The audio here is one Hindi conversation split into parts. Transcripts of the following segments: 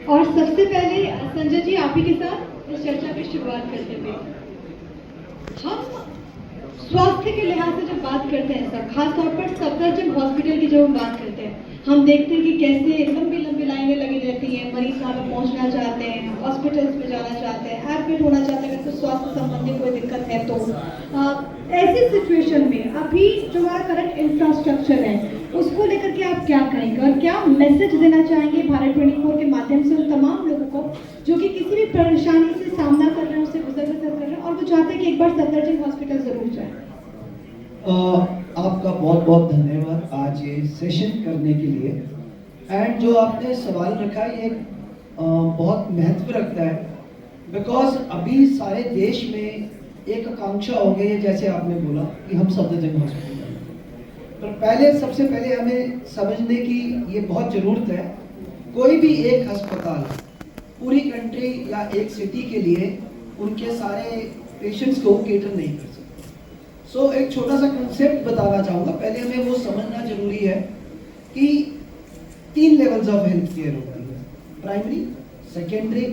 और सबसे पहले संजय जी आप ही के साथ इस चर्चा की शुरुआत करते हुए हम स्वास्थ्य के लिहाज से जब बात करते हैं सर, खासतौर पर सफदरजंग हॉस्पिटल की जब हम बात करते हैं, हम देखते हैं कि कैसे लंबी लंबी लाइनें लगी रहती हैं, मरीज वहाँ पर पहुँचना चाहते हैं, हॉस्पिटल्स में जाना चाहते हैं, एडमिट होना चाहते हैं, अगर कुछ स्वास्थ्य संबंधी कोई दिक्कत है तो ऐसी सिचुएशन में अभी जो हमारा करंट इंफ्रास्ट्रक्चर है उसको लेकर के आप क्या कहेंगे और क्या मैसेज देना चाहेंगे भारत 24 के माध्यम से उन तमाम लोगों को जो कि किसी भी परेशानी से सामना कर रहे हैं, उससे गुजर कर रहे हैं और वो चाहते हैं कि एक बार सफदरजंग हॉस्पिटल जरूर जाए। आपका बहुत बहुत धन्यवाद आज ये सेशन करने के लिए। एंड जो आपने सवाल रखा ये बहुत महत्व रखता है, बिकॉज अभी सारे देश में एक आकांक्षा हो गई है, जैसे आपने बोला कि हम सफदरजंग हॉस्पिटल जाएं। पर पहले सबसे पहले हमें समझने की ये बहुत ज़रूरत है, कोई भी एक अस्पताल पूरी कंट्री या एक सिटी के लिए उनके सारे पेशेंट्स को केटर नहीं कर सकते। सो एक छोटा सा कंसेप्ट बताना चाहूँगा। पहले हमें वो समझना जरूरी है कि 3 लेवल्स ऑफ हेल्थ केयर होती है, primary, secondary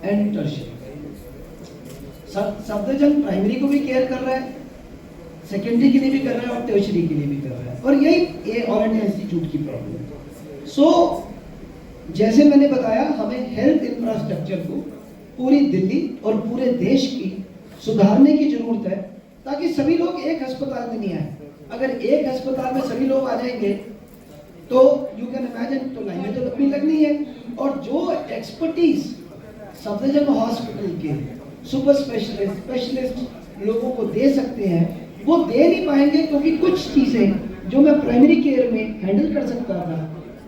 and tertiary. Safdarjung primary को भी केयर कर रहा है, सेकेंडरी के लिए भी कर रहा है और टर्शियरी के लिए भी कर रहा है, और यही ये ऑल इंडिया इंस्टीट्यूट की प्रॉब्लम है। सो जैसे मैंने बताया, हमें हेल्थ इंफ्रास्ट्रक्चर को पूरी दिल्ली और पूरे देश की सुधारने की जरूरत है, ताकि सभी लोग एक अस्पताल में नहीं आए। अगर एक अस्पताल में सभी लोग आ जाएंगे तो यू कैन इमेजिन, तो लाइनें तो लंबी लगनी है। और जो एक्सपर्टीज सफदरजंग हॉस्पिटल के सुपर स्पेशलिस्ट स्पेशलिस्ट लोगों को दे सकते हैं वो दे नहीं पाएंगे, क्योंकि कुछ चीजें जो मैं प्राइमरी केयर में हैंडल कर सकता था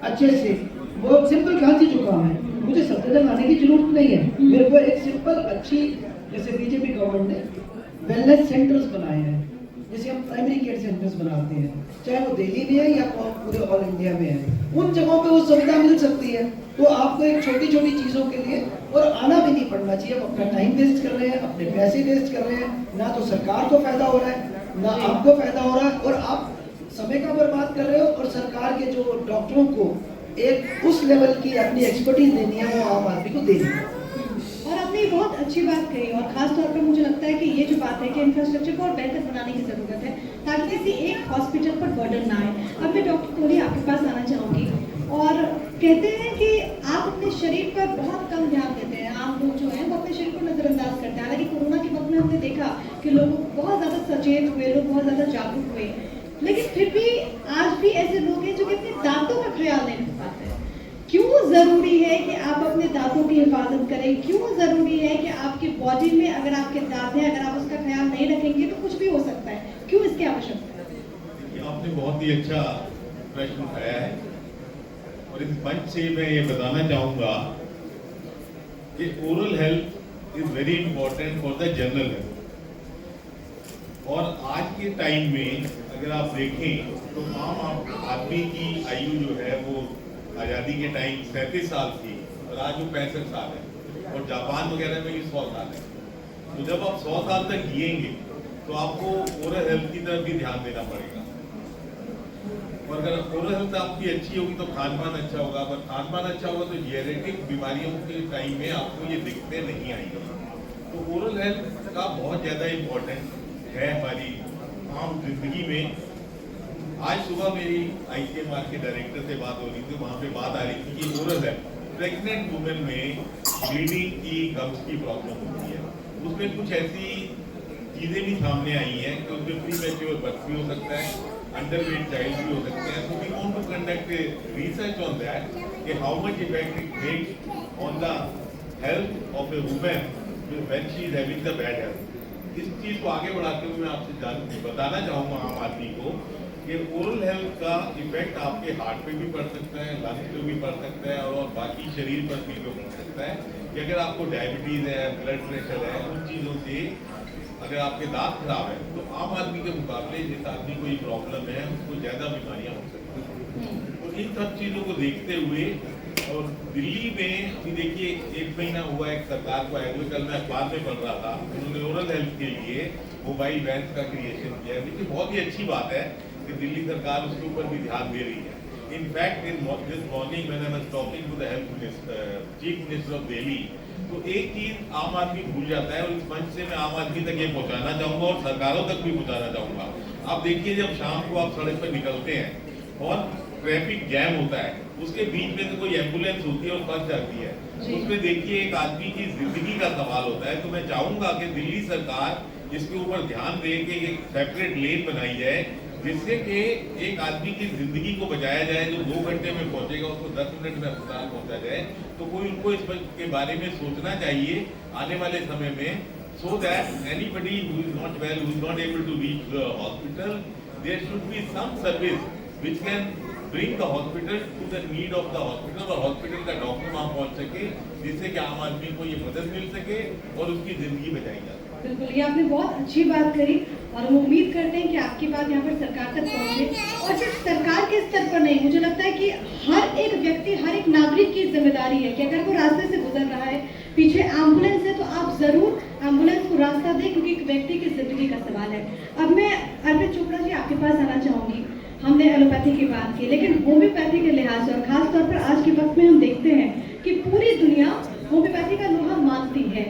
अच्छे से, वो सिंपल खांसी जुकाम है, मुझे सफदरजंग आने की जरूरत नहीं है। मेरे को एक सिंपल अच्छी, जैसे बीजेपी गवर्नमेंट ने वेलनेस सेंटर्स बनाए हैं, जैसे हम प्राइमरी केयर सेंटर्स बनाते हैं, चाहे वो दिल्ली में है या पूरे ऑल इंडिया में है, उन जगहों पे वो सुविधा मिल सकती है। तो आपको एक छोटी छोटी चीज़ों के लिए और आना भी नहीं पड़ना चाहिए। आप अपना टाइम वेस्ट कर रहे हैं, अपने पैसे वेस्ट कर रहे हैं, ना तो सरकार को फायदा हो रहा है ना आपको फायदा हो रहा है, और आप समय का बर्बाद कर रहे हो। और सरकार के जो डॉक्टरों को एक उस लेवल की अपनी एक्सपर्टीज देनी है वो आम आदमी को देनी है। और आपने बहुत अच्छी बात कही, और खास तौर पर मुझे लगता है कि ये जो बात है कि इंफ्रास्ट्रक्चर को और बेहतर बनाने की जरूरत है ताकि किसी एक हॉस्पिटल पर बर्डन ना आए। अब मैं डॉक्टर कोहली आपके पास आना चाहूँगी, और कहते हैं कि आप अपने शरीर पर बहुत कम ध्यान देते हैं। आम लोग जो हैं वो अपने शरीर को नजरअंदाज करते हैं। हालांकि कोरोना के वक्त में हमने देखा कि लोग बहुत ज़्यादा सचेत हुए, लोग बहुत ज़्यादा जागरूक हुए, लेकिन फिर भी आज भी ऐसे लोग हैं जो कि अपने दांतों का ख्याल नहीं रख पाते। क्यों जरूरी है कि आप अपने दांतों की हिफाजत करें? क्यों जरूरी है कि आपकी बॉडी में अगर आपके दांत हैं, अगर आप उसका ख्याल नहीं रखेंगे तो कुछ भी हो सकता है? क्यों इसकी आवश्यकता है? आपने बहुत ही अच्छा प्रश्न उठाया है, और इस मंच से मैं ये बताना चाहूँगा कि oral health is very important for the general health. और आज के टाइम में अगर आप देखें तो आम आदमी की आयु जो है वो आज़ादी के टाइम 37 साल थी, और आज वो 65 साल है, और जापान वगैरह में भी 100 साल है। तो जब आप 100 साल तक जिएंगे तो आपको ओरल हेल्थ की तरफ भी ध्यान देना पड़ेगा। और अगर ओरल हेल्थ आपकी अच्छी होगी तो खान पान अच्छा होगा, अगर खान पान अच्छा होगा तो जेनेटिक बीमारियों के टाइम में आपको ये दिक्कतें नहीं आएंगी। तो ओरल हेल्थ का बहुत ज़्यादा इम्पोर्टेंट है हमारी आम जिंदगी में। आज सुबह मेरी ICMR के डायरेक्टर से बात हो रही थी, वहाँ पे बात आ रही थी कि ओरल हेल्थ प्रेग्नेंट वुमेन में ब्लीडिंग की, गम्स की प्रॉब्लम होती है। उसमें कुछ ऐसी चीज़ें भी सामने आई हैं कि उसमें प्री मैच्योर बर्थ भी हो सकता है, अंडरवेट चाइल्ड भी हो सकते हैं। तो we want to conduct research on that कि how much effect it makes on the health of a women when she is having the bad health. इस चीज़ को आगे बढ़ाते हुए मैं आपसे बताना चाहूँगा आम आदमी को कि ओरल हेल्थ का इफेक्ट आपके हार्ट पे भी पड़ सकता है, लंग्स पे भी पड़ सकता है, और बाकी शरीर पर भी पड़ सकता है। कि अगर आपको डायबिटीज़ है, ब्लड प्रेशर है, उन चीज़ों से अगर आपके दांत खराब है तो आम आदमी के मुकाबले जिस आदमी को ये प्रॉब्लम है उसको ज़्यादा बीमारियाँ हो सकती हैं। तो इन सब चीज़ों को देखते हुए, और दिल्ली में अभी देखिए 1 महीना हुआ एक सरकार को आए हुए, कल मैं अखबार में पढ़ रहा था, उन्होंने ओरल हेल्थ के लिए मोबाइल वैन्स का क्रिएशन किया है। देखिए बहुत ही अच्छी बात है कि दिल्ली सरकार उसके ऊपर भी ध्यान दे रही है। In fact, this morning when I was talking to the health minister, Chief Minister of Delhi, तो एक चीज आम आदमी भूल जाता है और इस मंच से मैं आम आदमी तक ये पहुंचाना चाहूंगा और सरकारों तक भी पहुंचाना चाहूंगा। आप देखिए, जब शाम को आप सड़क पर निकलते हैं और ट्रैफिक जैम होता है, उसके बीच में से कोई एम्बुलेंस होती है और फंस जाती है, उसमें देखिए एक आदमी की जिंदगी का सवाल होता है। तो मैं चाहूंगा कि दिल्ली सरकार इसके ऊपर ध्यान दे के एक सेपरेट लेन बनाई जाए, जिससे कि एक आदमी की जिंदगी को बचाया जाए। जो 2 घंटे में पहुंचेगा उसको 10 मिनट में अस्पताल पहुंचा जाए। तो कोई उनको इस के बारे में सोचना चाहिए आने वाले समय में, so that anybody who is not well, who is not able to reach the hospital, there should be some service which can bring the hospital to the need of the hospital, और हॉस्पिटल का डॉक्टर वहां पहुंच सके, जिससे कि आम आदमी को ये मदद मिल सके और उसकी जिंदगी बचाई जा सके। बिल्कुल, ये आपने बहुत अच्छी बात करी और हम उम्मीद करते हैं कि आपकी बात यहाँ पर सरकार तक पहुँचे। और सिर्फ सरकार के स्तर पर नहीं, मुझे लगता है कि हर एक व्यक्ति, हर एक नागरिक की जिम्मेदारी है कि अगर वो रास्ते से गुजर रहा है, पीछे एम्बुलेंस है, तो आप जरूर एम्बुलेंस को रास्ता दें, क्योंकि एक व्यक्ति की जिंदगी का सवाल है। अब मैं अर्पित चोपड़ा जी आपके पास आना चाहूंगी। हमने एलोपैथी की बात की, लेकिन होम्योपैथी के लिहाज से और खास तौर पर आज के वक्त में हम देखते हैं कि पूरी दुनिया होम्योपैथी का लोहा मानती है।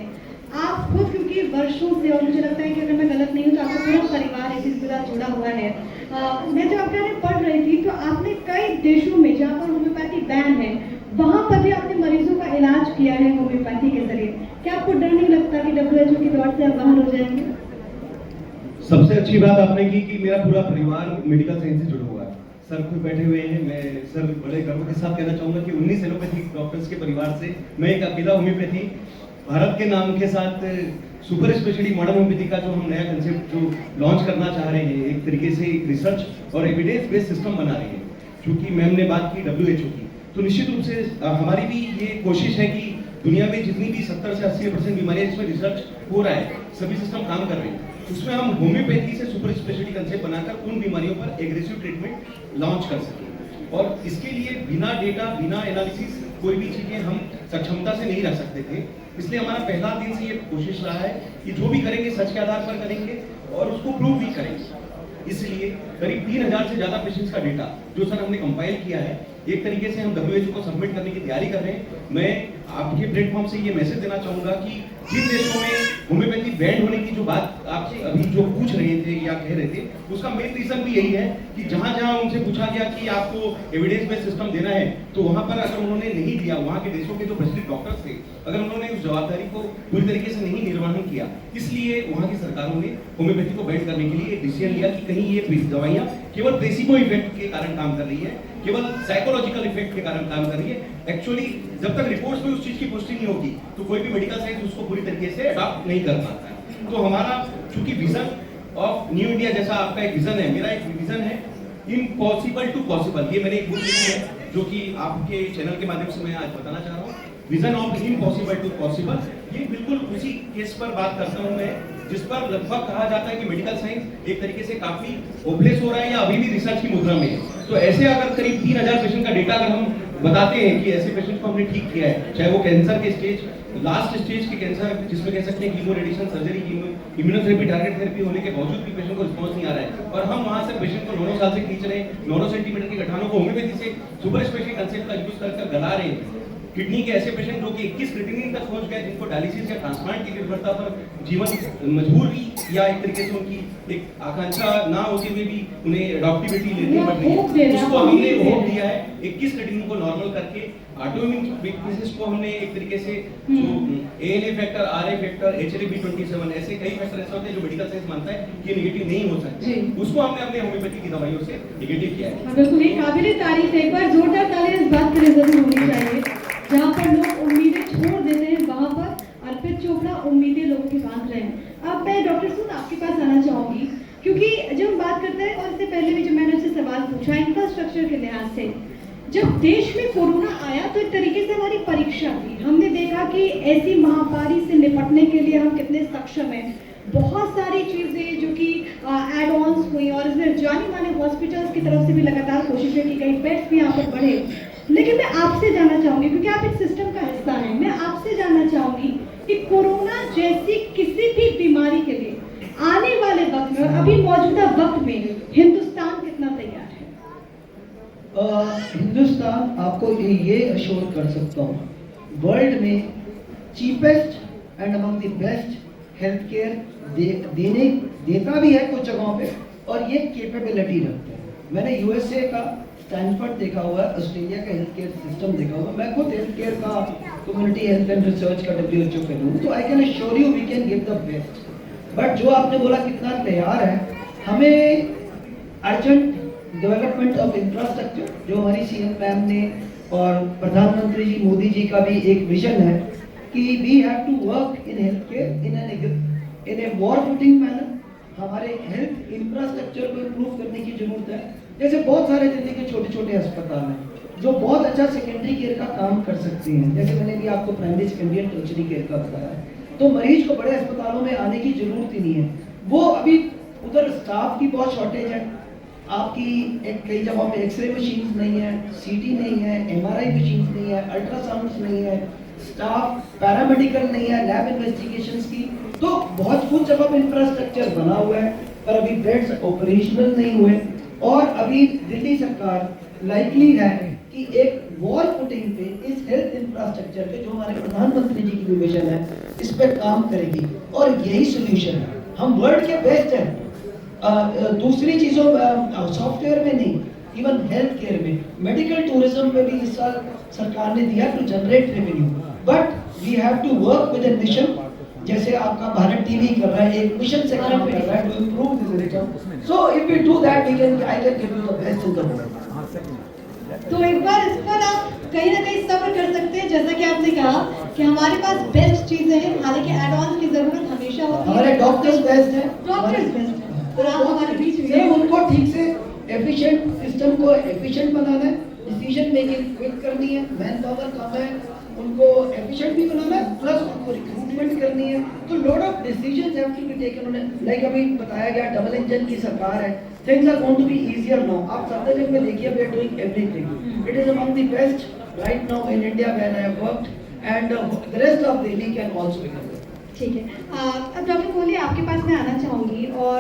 आप खुद, क्योंकि वर्षों से, और मुझे लगता है कि अगर मैं गलत नहीं हूँ तो आपका पूरा परिवार इस चीज के साथ जुड़ा हुआ है। मैं जब आपके बारे में पढ़ रही थी तो आपने कई देशों में जहाँ पर होम्योपैथी बैन है, वहाँ पर भी आपने मरीजों का इलाज किया है होम्योपैथी के जरिए। क्या आपको डर नहीं लगता कि WHO की दौड़ से आप बाहर हो जाएंगे? सबसे अच्छी बात आपने की कि मेरा पूरा परिवार मेडिकल साइंस से जुड़ा हुआ है। सर खुद बैठे हुए हैं। मैं सर बड़े गर्व के साथ कहना चाहूंगा कि 19 एलोपैथिक डॉक्टर्स के परिवार से मैं एक अकेला होम्योपैथी भारत के नाम के साथ सुपर स्पेशलिटी मॉडर्न होम्योपैथी का जो हम नया कंसेप्ट जो लॉन्च करना चाह रहे हैं, एक तरीके से एक रिसर्च और एविडेंस बेस्ड सिस्टम बना रहे हैं। क्योंकि मैम ने बात की WHO की, तो निश्चित रूप से हमारी भी ये कोशिश है कि दुनिया में जितनी भी 70 से 80% बीमारियां जिसमें रिसर्च हो रहा है, सभी सिस्टम काम कर रहे हैं, उसमें हम होम्योपैथी से सुपर स्पेशलिटी कंसेप्ट बनाकर उन बीमारियों पर एग्रेसिव ट्रीटमेंट लॉन्च कर सकें। और इसके लिए बिना डेटा, बिना एनालिसिस कोई भी चीजें हम सक्षमता से नहीं रख सकते थे। इसलिए हमारा पहला दिन से ये कोशिश रहा है कि जो भी करेंगे सच के आधार पर करेंगे और उसको प्रूव भी करेंगे। इसलिए करीब 3000 से ज्यादा पेशेंट्स का डेटा जो सर हमने कंपाइल किया है, एक तरीके से हम WHO को सबमिट करने की तैयारी कर रहे हैं। मैं आपके प्लेटफॉर्म से ये मैसेज देना चाहूंगा कि जिन देशों में होम्योपैथी बैंड होने की जो बात आप अभी जो पूछ रहे थे या कह रहे थे, उसका मेन रीजन भी यही है कि जहां जहां उनसे पूछा गया कि आपको एविडेंस बेस्ड सिस्टम देना है, तो वहां पर अगर उन्होंने नहीं दिया, वहां के देशों के जो प्रचलित डॉक्टर्स थे, अगर उन्होंने उस जवाबदारी को पूरी तरीके से नहीं निर्वहन किया, इसलिए वहां की सरकारों ने होम्योपैथी को बैंड करने के लिए एक डिसीजन लिया कि कहीं ये दवाइयां केवल प्लेसिबो इफेक्ट के कारण काम कर रही है, केवल साइकोलॉजिकल इफेक्ट के कारण काम कर रही है। एक्चुअली जब तक रिपोर्ट्स में उस चीज की पुष्टि नहीं होगी, तो कोई भी मेडिकल साइंस उसको पूरी तरीके से अडॉप्ट नहीं कर पाता है। तो हमारा चूंकि विजन ऑफ न्यू इंडिया जैसा आपका एक विजन है, मेरा एक विजन है इम्पॉसिबल टू पॉसिबल। ये मैंने एक बुक लिखी है जो कि आपके चैनल के माध्यम से मैं आज बताना चाह रहा हूँ। Vision of impossible to possible, ये बिल्कुल उसी केस पर बात करता हूँ मैं, जिस पर लगभग कहा जाता है कि मेडिकल साइंस एक तरीके से काफी होपलेस हो रहा है या अभी भी रिसर्च की मुद्रा में है। तो ऐसे अगर करीब 3000 पेशेंट का डेटा अगर हम बताते हैं कि ऐसे पेशेंट को हमने ठीक किया है, चाहे वो कैंसर के स्टेज, लास्ट स्टेज के कैंसर जिसमें कह सकते हैं chemo radiation surgery, immunotherapy, target therapy होने के बावजूद भी पेशेंट को रिस्पॉन्स नहीं आ रहा है, और हम वहां से पेशेंट को 9 साल से खींच रहे हैं, 9 सेंटीमीटर के गठानों को होम्योपैथी से सुपर स्पेशलिटी कंसेप्ट का यूज कर गला रहे हैं। किडनी के ऐसे पेशेंट जो कि 21 क्रिएटिनिन तक पहुंच गए, जिनको डायलिसिस या ट्रांसप्लांट की निर्भरता पर जीवन मजबूरी या एक तरीके से उनकी एक आकांक्षा ना होते हुए भी उन्हें अडॉप्टिबिलिटी लेनी पड़ रही है, उसको हमने होप दिया है। 21 क्रिएटिनिन को नॉर्मल करके ऑटोइम्यून वीकनेसेस को हमने एक तरीके से जो ALA factor, RA factor, HLA-B27 ऐसे कई फैक्टर ऐसे होते हैं जो मेडिकल साइंस मानता है कि नेगेटिव नहीं हो सकते, उसको हमने अपने होम्योपैथी की दवाइयों से नेगेटिव किया है। बिल्कुल, एक काबिले तारीफ है। एक बार जोरदार तालियां इस बात के लिए जरूर होनी चाहिए। जहाँ पर लोग उम्मीदें छोड़ देते हैं, वहाँ पर अर्पित चोपड़ा उम्मीदें लोगों की बांध रहे हैं। अब मैं डॉक्टर सूद आपके पास आना चाहूंगी, क्योंकि जब हम बात करते हैं, और इससे पहले भी जब मैंने उससे सवाल पूछा इंफ्रास्ट्रक्चर के लिहाज से, जब देश में कोरोना आया तो एक तरीके से हमारी परीक्षा थी। हमने देखा कि ऐसी महामारी से निपटने के लिए हम कितने सक्षम हैं। बहुत सारी चीजें जो कि एड ऑन्स हुई, और इसमें जाने माने हॉस्पिटल्स की तरफ से भी लगातार कोशिशें की गई, बेड्स भी यहाँ पर बढ़े। लेकिन मैं आपसे जानना चाहूंगी, क्योंकि आप इस सिस्टम का हिस्सा हैं, मैं आपसे जानना चाहूंगी कि कोरोना जैसी किसी भी बीमारी के लिए आने वाले वक्त में और अभी मौजूदा वक्त में हिंदुस्तान कितना तैयार है? हिंदुस्तान, आपको ये अश्योर कर सकता हूँ, वर्ल्ड में cheapest and among the best health care देता भी है कुछ जगहों पे, और ये कैपेबिलिटी रखता है। मैंने यूएसए का स्टैनफोर्ड देखा हुआ है, ऑस्ट्रेलिया का हेल्थ केयर सिस्टम देखा हुआ है। मैं खुद हेल्थ केयर का कम्युनिटी हेल्थ एंड रिसर्च का WHO कर हूँ, तो I can assure you we can give the best. But जो आपने बोला कितना तैयार है, हमें अर्जेंट डेवलपमेंट ऑफ इंफ्रास्ट्रक्चर, जो हमारी CM मैम ने और प्रधानमंत्री जी मोदी जी का भी एक विजन है कि we have to work in health care in a war footing manner. हमारे हेल्थ इंफ्रास्ट्रक्चर को इम्प्रूव करने की जरूरत है। जैसे बहुत सारे दिल्ली के छोटे छोटे अस्पताल हैं जो बहुत अच्छा सेकेंडरी केयर का काम कर सकते हैं, जैसे मैंने भी आपको primary secondary and tertiary care का बताया है। तो मरीज को बड़े अस्पतालों में आने की जरूरत ही नहीं है। वो अभी उधर स्टाफ की बहुत शॉर्टेज है, आपकी कई जगहों पे एक्सरे मशीन नहीं है, CT नहीं है, MRI मशीन नहीं है, अल्ट्रासाउंड नहीं है, स्टाफ पैरामेडिकल नहीं है, लैब इन्वेस्टिगेशंस की। तो बहुत कुछ जगह पे इंफ्रास्ट्रक्चर बना हुआ है, पर अभी बेड्स ऑपरेशनल नहीं हुए। और अभी दिल्ली सरकार लाइकली है कि एक वॉर फुटिंग पे इस हेल्थ इंफ्रास्ट्रक्चर पे, जो हमारे प्रधानमंत्री जी की भी विजन है, इस पे काम करेगी, और यही सोल्यूशन है। हम वर्ल्ड के बेस्ट हैं दूसरी चीजों सॉफ्टवेयर में नहीं, इवन हेल्थ केयर में, मेडिकल टूरिज्म पे भी इस साल सरकार ने दिया to generate revenue. But we have to work with a mission, जैसे आपका भारत टीवी कर रहा है, एक मिशन सेक्टर पे कर रहा है to improve this income. So if we do that we can, I can give you the best in the world. तो एक बार इस पर आप कहीं ना कहीं सब्र कर सकते हैं, जैसा कि आपने कहा कि हमारे पास बेस्ट चीजें हैं, हालांकि एड ऑन की जरूरत हमेशा होती है। हमारे डॉक्टर्स बेस्ट हैं, डॉक्टर्स बेस्ट हैं, और आप हमारे बीच में सिर्फ उनको ठीक से एफिशिएंट सिस्टम को एफिशिएंट बनाना है, डिसीजन मेकिंग क्विक करनी है, मैन पावर कम है, उनको एफिशिएंट भी बनाना है, प्लस उनको रिक्रूटमेंट करनी है। तो lot of decisions have to be taken on, like अभी बताया गया डबल इंजन की सरकार है, things are going to be easier now. आप सफदरजंग में देखिए, we are doing everything, it is among the best right now in India when I have worked, and the rest of Delhi can also become. ठीक है। अब डॉक्टर कोहली, आपके पास मैं आना चाहूंगी, और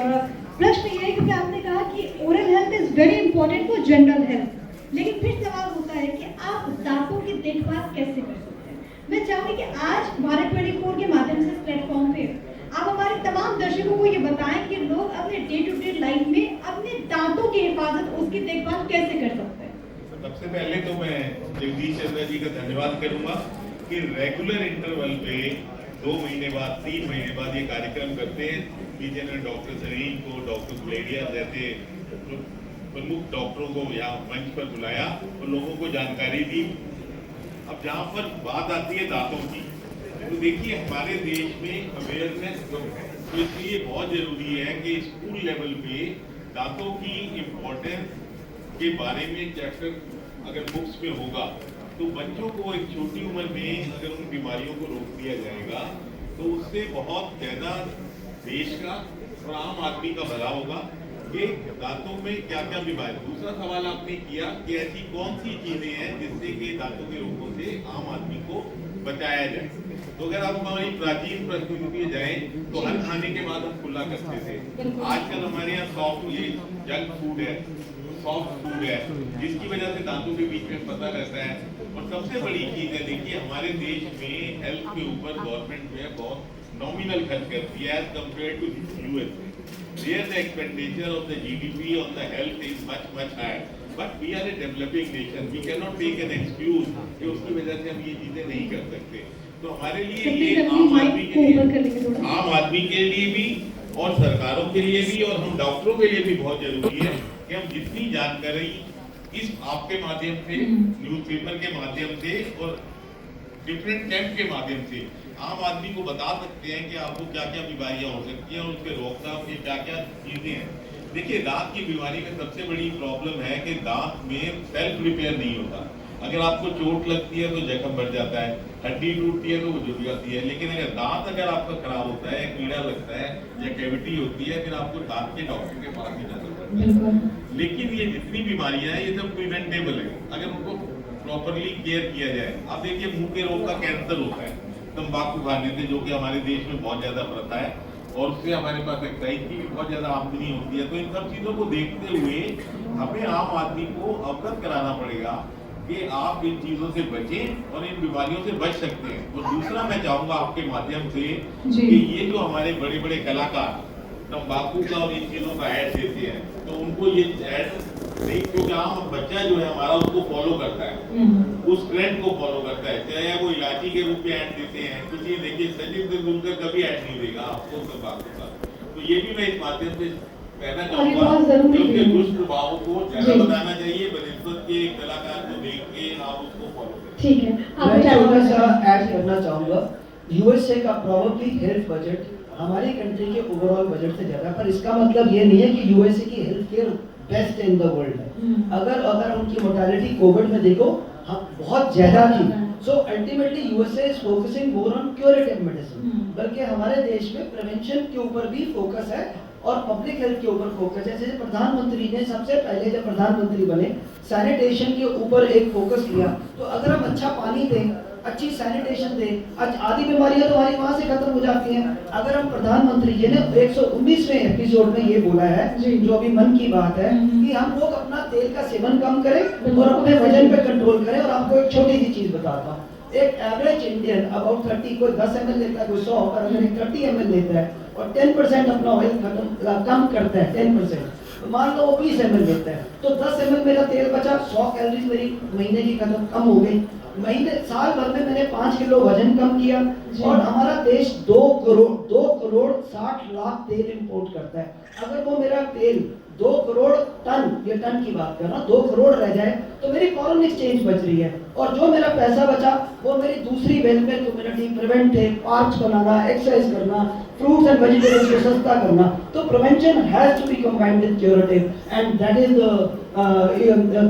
प्रश्न ये है क्योंकि आपने कहा कि oral health is very important for general health, लेकिन फिर सवाल होता है कि आप दांतों की देखभाल कैसे कर सकते हैं। मैं चाहूंगी कि आज भारत 24 के माध्यम से इस प्लेटफॉर्म पे आप हमारे तमाम दर्शकों को ये बताएं कि लोग अपने डे टू डे लाइफ में अपने दांतों की हिफाजत, उसकी देखभाल कैसे कर सकते हैं। सबसे पहले तो मैं जगदीश चंद्र जी का धन्यवाद करूंगा कि रेगुलर इंटरवल पे 2 महीने बाद 3 महीने बाद ये कार्यक्रम करते हैं। पीछे ने डॉक्टर सरीन को, डॉक्टर गुलेरिया जैसे प्रमुख डॉक्टरों को यहाँ मंच पर बुलाया और लोगों को जानकारी दी। अब जहाँ पर बात आती है दांतों की, तो देखिए हमारे देश में अवेयरनेस कम है, तो इसलिए बहुत जरूरी है कि स्कूल लेवल पे दांतों की इम्पोर्टेंस के बारे में चैप्टर अगर बुक्स में होगा, तो बच्चों को एक छोटी उम्र में अगर उन बीमारियों को रोक दिया जाएगा तो उससे बहुत ज्यादा देश का और आम आदमी का भला होगा कि दांतों में क्या क्या बीमारी। दूसरा सवाल आपने किया कि ऐसी कौन सी चीजें हैं जिससे कि दांतों के रोगों से आम आदमी को बचाया जाए। तो अगर आप हमारी प्राचीन प्रस्तुति जाएं तो हर खाने के बाद हम खुला करते थे। आजकल हमारे यहाँ सॉफ्ट ये जंक फूड है, सॉफ्ट फूड है, जिसकी वजह से दांतों के बीच में पता रहता है। और सबसे बड़ी चीज है, देखिए हमारे देश में हेल्थ के ऊपर गवर्नमेंट जो है बहुत नॉमिनल खर्च करती है as compared to US. There the expenditure of the GDP on the health is much higher, but we are a developing nation. We cannot take an excuse कि उसकी वजह से हम ये चीजें नहीं कर सकते। तो हमारे लिए ये आम आदमी के लिए भी और सरकारों के लिए भी और हम डॉक्टरों के लिए भी बहुत जरूरी है कि हम जितनी जानकारी इस आपके माध्यम से, न्यूज़पेपर के माध्यम से और डिफरेंट कैंप के माध्यम से आम आदमी को बता सकते हैं कि आपको क्या क्या बीमारियां हो सकती हैं और उसके रोकथाम की क्या क्या चीजें हैं। देखिए दांत की बीमारी में सबसे बड़ी प्रॉब्लम है कि दांत में सेल्फ रिपेयर नहीं होता। अगर आपको चोट लगती है तो जख्म बढ़ जाता है, हड्डी टूटती है तो वो जुड़ जाती है, लेकिन अगर दांत अगर आपका खराब होता है, कीड़ा लगता है या कैविटी होती है, फिर आपको दांत के डॉक्टर के पास ही जाना पड़ता है। लेकिन ये जितनी बीमारियां हैं ये सब प्रिवेंटेबल है अगर उनको प्रॉपरली केयर किया जाए। अब देखिए मुंह के रोग का कैंसर होता है तंबाकू खाने से, जो कि हमारे देश में बहुत ज्यादा प्रथा है, और उससे हमारे पास एक्साइज की भी बहुत ज़्यादा आमदनी होती है। तो इन सब चीज़ों को देखते हुए हमें आम आदमी को अवगत कराना पड़ेगा कि आप इन चीज़ों से बचें और इन बीमारियों से बच सकते हैं। और दूसरा मैं चाहूँगा आपके माध्यम से कि ये जो हमारे बड़े बड़े कलाकार तंबाकू का और इन चीज़ों का ऐड देते हैं, तो उनको ये ऐड नहीं, क्योंकि आम बच्चा जो है हमारा उसको फॉलो करता है, उस ट्रेंड को फॉलो करता है, चाहे वो इलायची के रूप में ऐड देते हैं। कुछ ये देखिए, सचिन तेंदुलकर कभी ऐड नहीं देगा आपको तंबाकू का। तो ये भी मैं इस माध्यम से कहना चाहूँगा कि उनके दुष्प्रभावों को ज़्यादा बताना चाहिए बनिस्बत के कलाकार को देख के आप उसको फॉलो करें। ठीक है, मैं छोटा सा ऐड करना चाहूँगा। यूएसए का प्रोबेबली हेल्थ बजट हमारी कंट्री के ओवरऑल बजट से ज्यादा, पर इसका मतलब ये नहीं है कि यूएसए की health care best in the world है। अगर उनकी मोर्टेलिटी कोविड में देखो हम बहुत ज्यादा थी। So ultimately USA is focusing more on curative medicine, बल्कि हमारे देश में प्रिवेंशन के ऊपर भी फोकस है और पब्लिक हेल्थ के ऊपर फोकस है। जैसे प्रधानमंत्री ने सबसे पहले जब प्रधानमंत्री बने सैनिटेशन के ऊपर एक फोकस किया। तो अगर हम अच्छा पानी दें, अच्छी सैनिटेशन दें, आदि बीमारियां तो हमारी वहां से खत्म हो जाती हैं। अगर हम प्रधानमंत्री जी ने 119वें एपिसोड में ये बोला है, जो अभी मन की बात है, कि हम लोग अपना तेल का सेवन कम करें और अपने वजन पे कंट्रोल करें। और आपको एक छोटी सी चीज बताता हूँ, एक एवरेज इंडियन अबाउट 30, कोई 10 ml लेता है, कोई 100, और अगर 30 ml लेता है और 10% अपना ऑयल कम करता है 10%, तो मान लो वो 20 ml लेता है, तो 10 ml मेरा तेल बचा, 100 कैलोरीज मेरी महीने की खत्म कम हो गई। महीने साल भर में मैंने 5 किलो वजन कम किया। और हमारा देश 2 करोड़ 60 लाख तेल इंपोर्ट करता है। अगर वो मेरा तेल 2 करोड़ टन, ये टन की बात कर रहा हूं, 2 करोड़ रह जाए तो मेरी फॉरेन एक्सचेंज बच रही है। और जो मेरा पैसा बचा वो मेरी दूसरी वेलफेयर कम्युनिटी, प्रिवेंटिव, पार्क्स बनाना, एक्सरसाइज करना, फ्रूट्स एंड वेजिटेबल्स को सस्ता करना। तो prevention has to be combined with curative, and that is the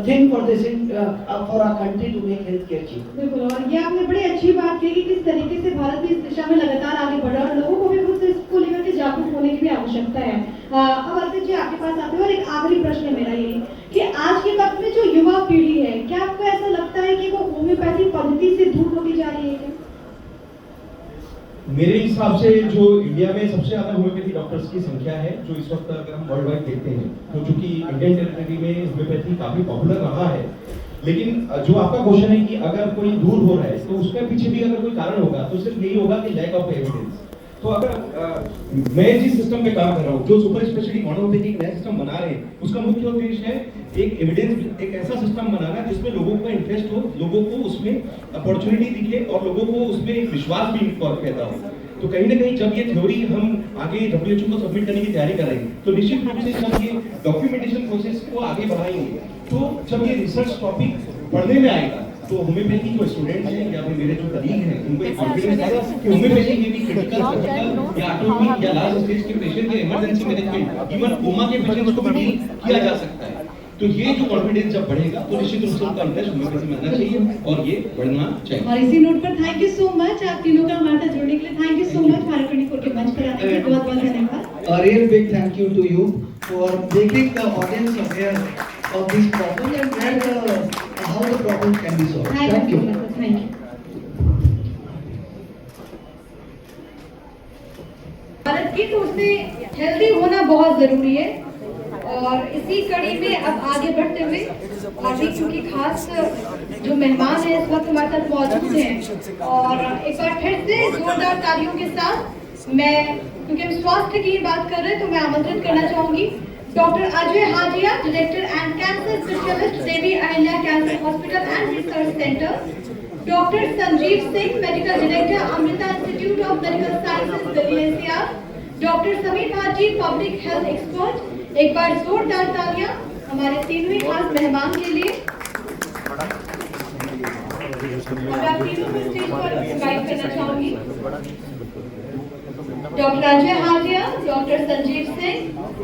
thing for this for our country to make health care cheap. बिल्कुल, और ये आपने बड़ी अच्छी बात कही कि किस तरीके से भारत भी इस दिशा में लगातार आगे बढ़ रहा है और लोगों को भी खुद इसको लेकर के जागरूक होने की भी आवश्यकता है। अब अर्पित जी आपके पास आते हैं और एक आखिरी प्रश्न है मेरा यही कि आज के वक्त में जो युवा पीढ़ी है, क्या आपको ऐसा लगता है कि वो होम्योपैथी पद्धति से दूर होती जा रही है क्या? मेरे हिसाब से जो इंडिया में सबसे ज्यादा होम्योपैथी डॉक्टर्स की संख्या है, जो इस वक्त अगर हम वर्ल्ड वाइड देखते हैं, तो चूंकि इंडियन टेरिटरी में होम्योपैथी काफी पॉपुलर रहा है। लेकिन जो आपका क्वेश्चन है कि अगर कोई दूर हो रहा है तो उसके पीछे भी अगर कोई कारण होगा तो सिर्फ यही होगा कि लैक ऑफ एविडेंस। तो अगर मैं जिस सिस्टम पे काम कर रहा हूँ, जो सुपर स्पेशलिटी होम्योपैथी एक नया सिस्टम बना रहे हैं, उसका मुख्य उद्देश्य है एक एविडेंस, एक ऐसा सिस्टम बनाना जिसमें लोगों का इंटरेस्ट हो, लोगों को उसमें अपॉर्चुनिटी दिखे और लोगों को उसमें एक विश्वास भी पैदा हो। तो कहीं ना कहीं जब ये थ्योरी हम आगे WHO को सबमिट करने की तैयारी करेंगे, तो निश्चित रूप से जब ये डॉक्यूमेंटेशन प्रोसेस को आगे बढ़ाएंगे, तो जब ये रिसर्च टॉपिक पढ़ने में आएगा, तो होम्योपैथी जो स्टूडेंट्स हैं या फिर मेरे जो कलीग हैं, उनको एक कॉन्फिडेंस आएगा कि होम्योपैथी में भी क्रिटिकल, सर्जिकल या एटोपिक या लार्ज स्टेज के पेशेंट के इमरजेंसी मैनेजमेंट, इवन कोमा के पेशेंट्स को भी डील किया जा सकता है। तो ये जो कॉन्फिडेंस जब बढ़ेगा तो निश्चित रूप से उनका इंटरेस्ट होम्योपैथी में आना चाहिए और ये बढ़ना चाहिए। और इसी नोट पर थैंक यू सो मच आप तीनों का हमारे साथ जुड़ने के लिए। Thank you so much Bharat 24 के मंच पर आने के लिए, बहुत बहुत धन्यवाद। A real big thank you to you for making the audience aware of this problem and how the problem can be solved. Thank you. Thank you. Bharat की तो उसमें हेल्दी होना बहुत जरूरी है और इसी कड़ी में अब आगे बढ़ते हुए आगे क्योंकि खास जो मेहमान हैं इस वक्त हमारे साथ मौजूद हैं और एक बार फिर से जोरदार तालियों के साथ मैं, क्योंकि हम स्वास्थ्य की बात कर रहे हैं, तो मैं आमंत्रित करना चाहूंगी doctor Ajay Hajia, director and cancer specialist, Devi Ahilya cancer hospital and research centre, doctor Sanjeev Singh, medical director, Amrita institute of medical sciences, Delhi NCR, doctor Sameer Bhati, public health expert. एक बार जोरदार तालियां हमारे तीनों ही खास मेहमान के लिए। और आप तीनों को स्टेज पर इनवाइट करना चाहूंगी। Doctor Ajay Hajia, doctor Sanjeev Singh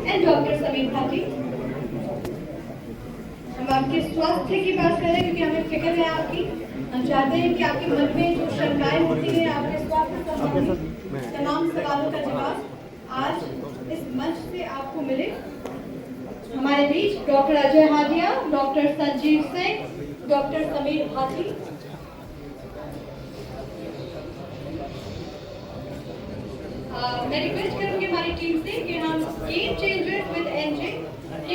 and doctor Sameer Bhati. हम आपके स्वास्थ्य की बात कर रहे हैं क्योंकि हमें फिक्र है आपकी। हम चाहते हैं कि आपके मन में जो शंकाएं होती हैं आपके स्वास्थ्य संबंधी तमाम सवालों का जवाब आज इस मंच से आपको मिले। हमारे बीच doctor Ajay Hajia, doctor Sanjeev Singh, doctor Sameer Bhati. मैं रिक्वेस्ट करूंगी हमारी टीम से कि हम गेम चेंजर्स विद एनजे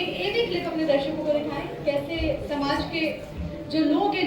एक भी क्लिप अपने दर्शकों को दिखाएं, कैसे समाज के जो लोग हैं